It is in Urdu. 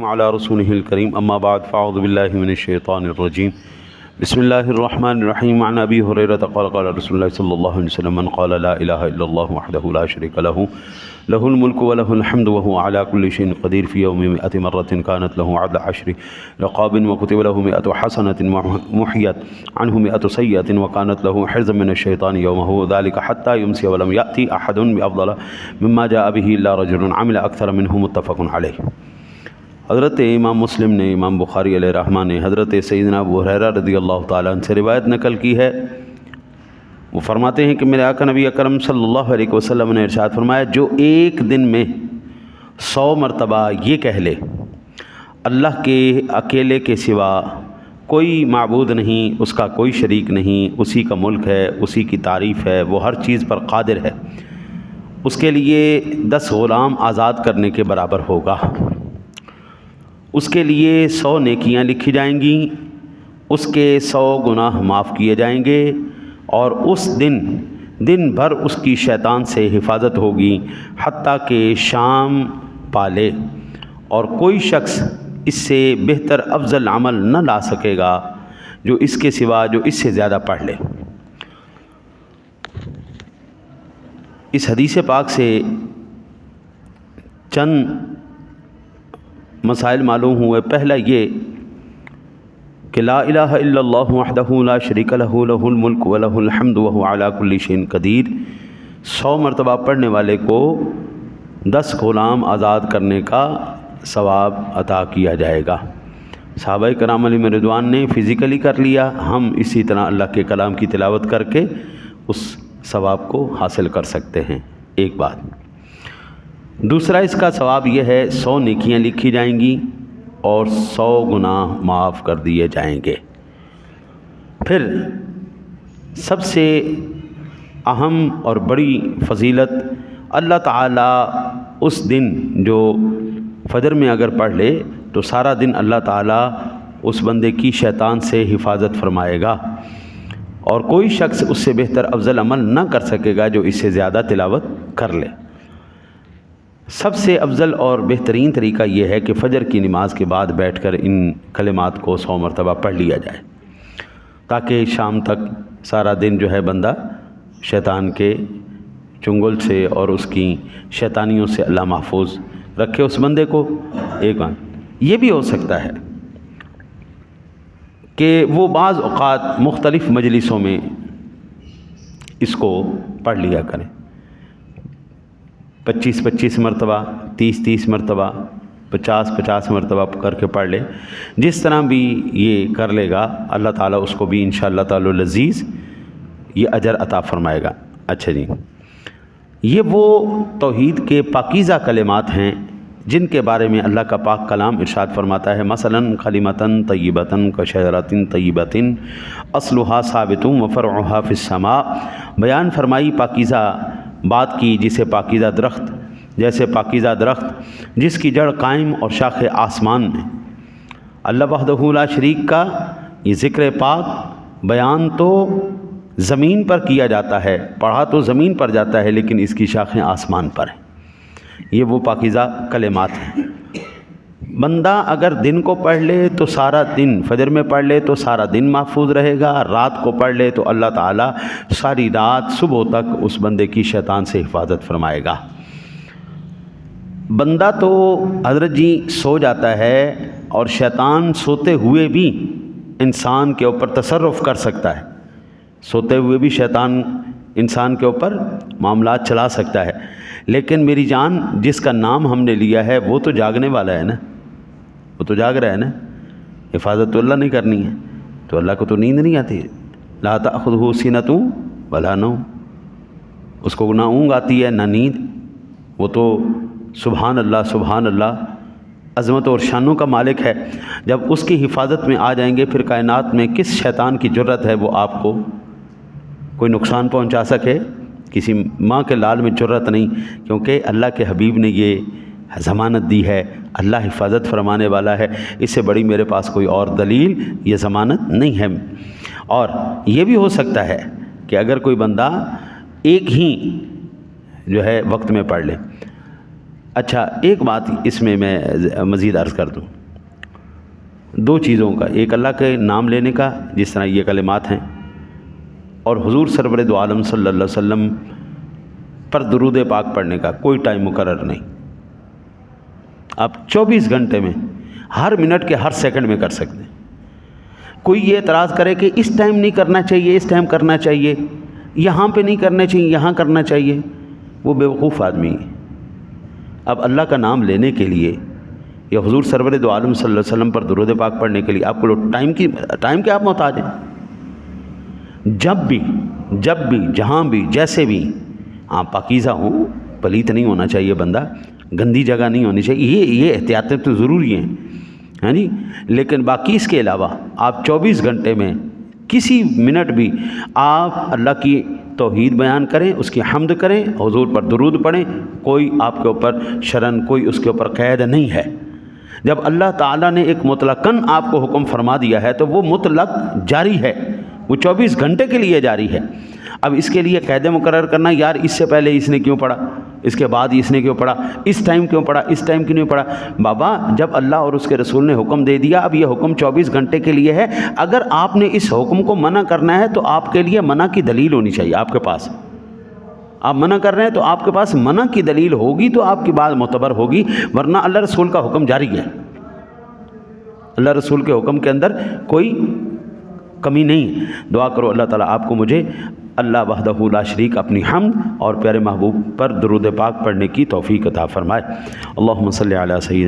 علی رسولہ الکریم اما بعد فاعوذ باللہ من الشیطان الرجیم بسم اللہ الرحمن الرحیم عن ابی ہریرہ قال قال رسول اللہ صلی اللہ علیہ وسلم من قال لا الہ الا اللہ وحدہ لا شریک لہ لہ الملک ولہ الحمد وهو على كل شيء قدیر فی یوم 100 مرة كانت له عدل 10 رقاب وكتب له 100 حسنة محیت عنه 100 سیئة وكانت له حرزا من الشیطان یومه ذلك حتى يمسي ولم یأتی احد بأفضل مما جاء به الا رجل عمل اکثر منه متفق علیہ۔ حضرت امام مسلم نے، امام بخاری علیہ رحمہ نے حضرت سیدنا ابو ہریرہ رضی اللہ تعالیٰ عنہ سے روایت نقل کی ہے۔ وہ فرماتے ہیں کہ میرے آقا نبی اکرم صلی اللہ علیہ وسلم نے ارشاد فرمایا، جو ایک دن میں 100 مرتبہ یہ کہہ لے اللہ کے اکیلے کے سوا کوئی معبود نہیں، اس کا کوئی شریک نہیں، اسی کا ملک ہے، اسی کی تعریف ہے، وہ ہر چیز پر قادر ہے، اس کے لیے 10 غلام آزاد کرنے کے برابر ہوگا، اس کے لیے 100 نیکیاں لکھی جائیں گی، اس کے 100 گناہ معاف کیے جائیں گے، اور اس دن بھر اس کی شیطان سے حفاظت ہوگی حتیٰ کہ شام پالے، اور کوئی شخص اس سے بہتر افضل عمل نہ لا سکے گا جو اس کے سوا جو اس سے زیادہ پڑھ لے۔ اس حدیث پاک سے چند مسائل معلوم ہوئے۔ پہلا یہ کہ لا الہ الا اللہ وحدہ لا شریک لہ لہ الملک ولہ الحمد وہو علی کل شیء قدیر 100 مرتبہ پڑھنے والے کو 10 غلام آزاد کرنے کا ثواب عطا کیا جائے گا۔ صحابہ کرام علیہم رضوان نے فزیکلی کر لیا، ہم اسی طرح اللہ کے کلام کی تلاوت کر کے اس ثواب کو حاصل کر سکتے ہیں۔ ایک بات۔ دوسرا اس کا ثواب یہ ہے 100 نیکیاں لکھی جائیں گی اور 100 گناہ معاف کر دیے جائیں گے۔ پھر سب سے اہم اور بڑی فضیلت، اللہ تعالیٰ اس دن جو فجر میں اگر پڑھ لے تو سارا دن اللہ تعالیٰ اس بندے کی شیطان سے حفاظت فرمائے گا، اور کوئی شخص اس سے بہتر افضل عمل نہ کر سکے گا جو اس سے زیادہ تلاوت کر لے۔ سب سے افضل اور بہترین طریقہ یہ ہے کہ فجر کی نماز کے بعد بیٹھ کر ان کلمات کو 100 مرتبہ پڑھ لیا جائے، تاکہ شام تک سارا دن جو ہے بندہ شیطان کے چنگل سے اور اس کی شیطانیوں سے اللہ محفوظ رکھے اس بندے کو۔ ایک بات یہ بھی ہو سکتا ہے کہ وہ بعض اوقات مختلف مجلسوں میں اس کو پڑھ لیا کریں، 25 مرتبہ، 30 مرتبہ، 50 مرتبہ کر کے پڑھ لے۔ جس طرح بھی یہ کر لے گا اللہ تعالیٰ اس کو بھی انشاءاللہ تعالی العزیز یہ اجر عطا فرمائے گا۔ اچھا جی، یہ وہ توحید کے پاکیزہ کلمات ہیں جن کے بارے میں اللہ کا پاک کلام ارشاد فرماتا ہے، مثلاً کلمۃ طیبۃ کشجرۃ طیبۃ اصلھا ثابت وفرعھا فی السماء۔ بیان فرمائی پاکیزہ بات کی، جسے پاکیزہ درخت، جیسے پاکیزہ درخت جس کی جڑ قائم اور شاخ آسمان میں۔ اللہ وحدہ لا شریک کا یہ ذکر پاک بیان تو زمین پر کیا جاتا ہے، پڑھا تو زمین پر جاتا ہے، لیکن اس کی شاخیں آسمان پر ہیں۔ یہ وہ پاکیزہ کلمات ہیں۔ بندہ اگر دن کو پڑھ لے تو سارا دن، فجر میں پڑھ لے تو سارا دن محفوظ رہے گا، رات کو پڑھ لے تو اللہ تعالیٰ ساری رات صبح تک اس بندے کی شیطان سے حفاظت فرمائے گا۔ بندہ تو حضرت جی سو جاتا ہے، اور شیطان سوتے ہوئے بھی انسان کے اوپر تصرف کر سکتا ہے، سوتے ہوئے بھی شیطان انسان کے اوپر معاملات چلا سکتا ہے، لیکن میری جان جس کا نام ہم نے لیا ہے وہ تو جاگنے والا ہے نا، وہ تو جاگ رہا ہے نا، حفاظت تو اللہ نہیں کرنی ہے، تو اللہ کو تو نیند نہیں آتی، لا تأخذہ سنۃ ولا نوم، اس کو نہ اونگ آتی ہے نہ نیند، وہ تو سبحان اللہ عظمت اور شانوں کا مالک ہے۔ جب اس کی حفاظت میں آ جائیں گے پھر کائنات میں کس شیطان کی جرت ہے وہ آپ کو کوئی نقصان پہنچا سکے؟ کسی ماں کے لال میں جرت نہیں، کیونکہ اللہ کے حبیب نے یہ ضمانت دی ہے، اللہ حفاظت فرمانے والا ہے، اس سے بڑی میرے پاس کوئی اور دلیل یہ ضمانت نہیں ہے۔ اور یہ بھی ہو سکتا ہے کہ اگر کوئی بندہ ایک ہی جو ہے وقت میں پڑھ لے، اچھا ایک بات اس میں مزید عرض کر دوں، دو چیزوں کا، ایک اللہ کے نام لینے کا جس طرح یہ کلمات ہیں، اور حضور سرور دو عالم صلی اللہ علیہ وسلم پر درود پاک پڑھنے کا کوئی ٹائم مقرر نہیں. آپ 24 گھنٹے میں ہر منٹ کے ہر سیکنڈ میں کر سکتے ہیں. کوئی یہ اعتراض کرے کہ اس ٹائم نہیں کرنا چاہیے، اس ٹائم کرنا چاہیے، یہاں پہ نہیں کرنا چاہیے، یہاں کرنا چاہیے، وہ بیوقوف آدمی ہے. اب اللہ کا نام لینے کے لیے یا حضور سرور دو عالم صلی اللہ علیہ وسلم پر درود پاک پڑھنے کے لیے آپ کو ٹائم کے آپ محتاج ہیں. جب بھی جہاں بھی جیسے بھی آپ پاکیزہ ہوں، پلیت نہیں ہونا چاہیے بندہ، گندی جگہ نہیں ہونی چاہیے، یہ احتیاطیں تو ضروری ہیں، ہاں جی. لیکن باقی اس کے علاوہ آپ 24 گھنٹے میں کسی منٹ بھی آپ اللہ کی توحید بیان کریں، اس کی حمد کریں، حضور پر درود پڑھیں، کوئی آپ کے اوپر شرن، کوئی اس کے اوپر قید نہیں ہے. جب اللہ تعالیٰ نے ایک مطلقاً آپ کو حکم فرما دیا ہے تو وہ مطلق جاری ہے، وہ 24 گھنٹے کے لیے جاری ہے. اب اس کے لیے قید مقرر کرنا، یار اس سے پہلے اس نے کیوں پڑھا، اس کے بعد اس نے کیوں پڑھا، اس ٹائم کیوں پڑھا، اس ٹائم کیوں نہیں پڑھا. بابا جب اللہ اور اس کے رسول نے حکم دے دیا، اب یہ حکم 24 گھنٹے کے لیے ہے. اگر آپ نے اس حکم کو منع کرنا ہے تو آپ کے لیے منع کی دلیل ہونی چاہیے آپ کے پاس. آپ منع کر رہے ہیں تو آپ کے پاس منع کی دلیل ہوگی تو آپ کی بات معتبر ہوگی، ورنہ اللہ رسول کا حکم جاری ہے. اللہ رسول کے حکم کے اندر کوئی کمی نہیں. دعا کرو اللہ تعالیٰ آپ کو مجھے اللہ وحدہ لا شریک اپنی حمد اور پیارے محبوب پر درود پاک پڑھنے کی توفیق عطا فرمائے. اللہم صلی علی سیدنا